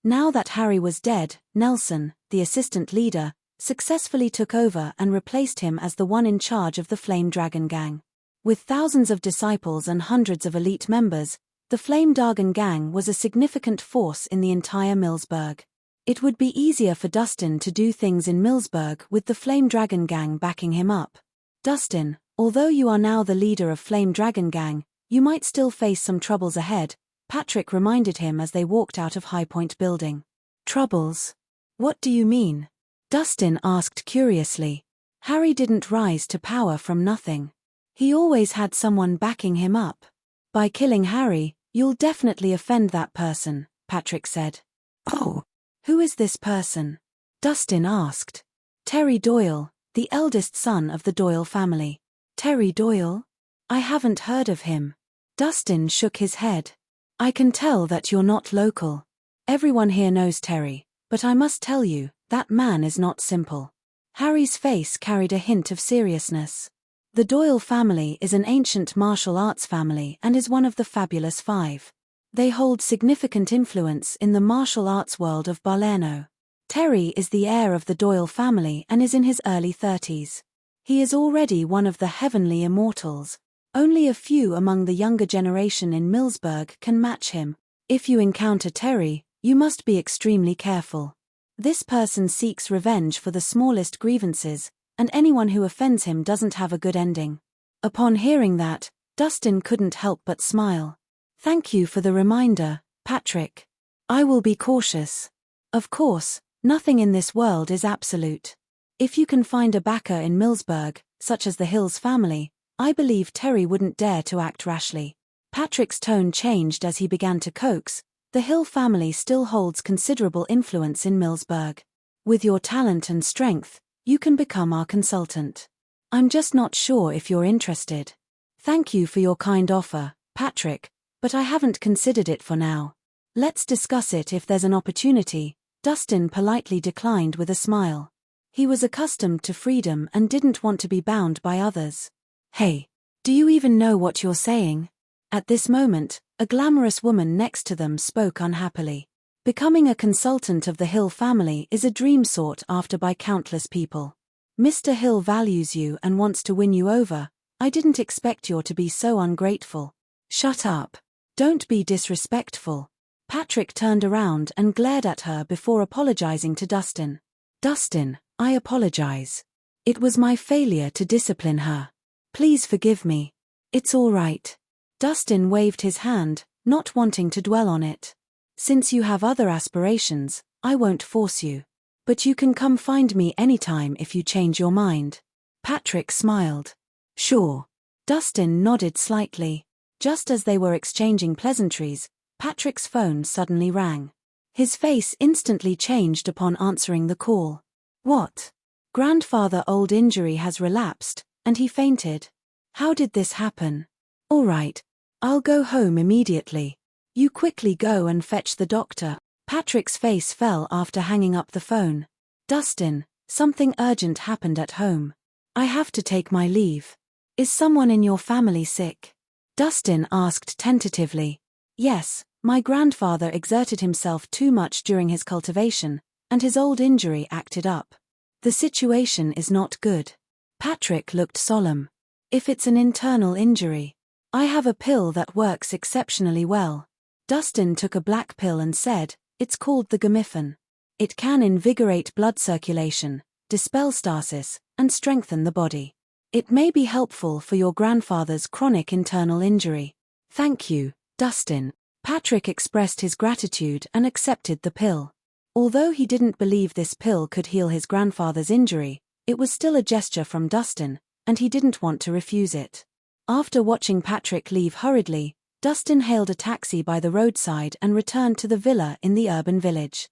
Now that Harry was dead, Nelson, the assistant leader, successfully took over and replaced him as the one in charge of the Flame Dragon Gang. With thousands of disciples and hundreds of elite members, the Flame Dragon Gang was a significant force in the entire Millsburg. It would be easier for Dustin to do things in Millsburg with the Flame Dragon Gang backing him up. Dustin, although you are now the leader of Flame Dragon Gang, you might still face some troubles ahead, Patrick reminded him as they walked out of High Point Building. Troubles? What do you mean? Dustin asked curiously. Harry didn't rise to power from nothing. He always had someone backing him up. By killing Harry, you'll definitely offend that person, Patrick said. Oh. Who is this person? Dustin asked. Terry Doyle, the eldest son of the Doyle family. Terry Doyle? I haven't heard of him. Dustin shook his head. I can tell that you're not local. Everyone here knows Terry, but I must tell you, that man is not simple. Harry's face carried a hint of seriousness. The Doyle family is an ancient martial arts family and is one of the Fabulous Five. They hold significant influence in the martial arts world of Balerno. Terry is the heir of the Doyle family and is in his early 30s. He is already one of the heavenly immortals. Only a few among the younger generation in Millsburg can match him. If you encounter Terry, you must be extremely careful. This person seeks revenge for the smallest grievances, and anyone who offends him doesn't have a good ending. Upon hearing that, Dustin couldn't help but smile. Thank you for the reminder, Patrick. I will be cautious. Of course, nothing in this world is absolute. If you can find a backer in Millsburg, such as the Hills family, I believe Terry wouldn't dare to act rashly. Patrick's tone changed as he began to coax. The Hill family still holds considerable influence in Millsburg. With your talent and strength, you can become our consultant. I'm just not sure if you're interested. Thank you for your kind offer, Patrick, but I haven't considered it for now. Let's discuss it if there's an opportunity, Dustin politely declined with a smile. He was accustomed to freedom and didn't want to be bound by others. Hey, do you even know what you're saying? At this moment, a glamorous woman next to them spoke unhappily. Becoming a consultant of the Hill family is a dream sought after by countless people. Mr. Hill values you and wants to win you over. I didn't expect you to be so ungrateful. Shut up. Don't be disrespectful. Patrick turned around and glared at her before apologizing to Dustin. Dustin, I apologize. It was my failure to discipline her. Please forgive me. It's all right. Dustin waved his hand, not wanting to dwell on it. Since you have other aspirations, I won't force you. But you can come find me anytime if you change your mind. Patrick smiled. Sure. Dustin nodded slightly. Just as they were exchanging pleasantries, Patrick's phone suddenly rang. His face instantly changed upon answering the call. What? Grandfather's old injury has relapsed, and he fainted. How did this happen? All right. I'll go home immediately. You quickly go and fetch the doctor. Patrick's face fell after hanging up the phone. Dustin, something urgent happened at home. I have to take my leave. Is someone in your family sick? Dustin asked tentatively. Yes, my grandfather exerted himself too much during his cultivation, and his old injury acted up. The situation is not good. Patrick looked solemn. If it's an internal injury, I have a pill that works exceptionally well. Dustin took a black pill and said, it's called the Gamifin. It can invigorate blood circulation, dispel stasis, and strengthen the body. It may be helpful for your grandfather's chronic internal injury. Thank you, Dustin. Patrick expressed his gratitude and accepted the pill. Although he didn't believe this pill could heal his grandfather's injury, it was still a gesture from Dustin, and he didn't want to refuse it. After watching Patrick leave hurriedly, Dustin hailed a taxi by the roadside and returned to the villa in the urban village.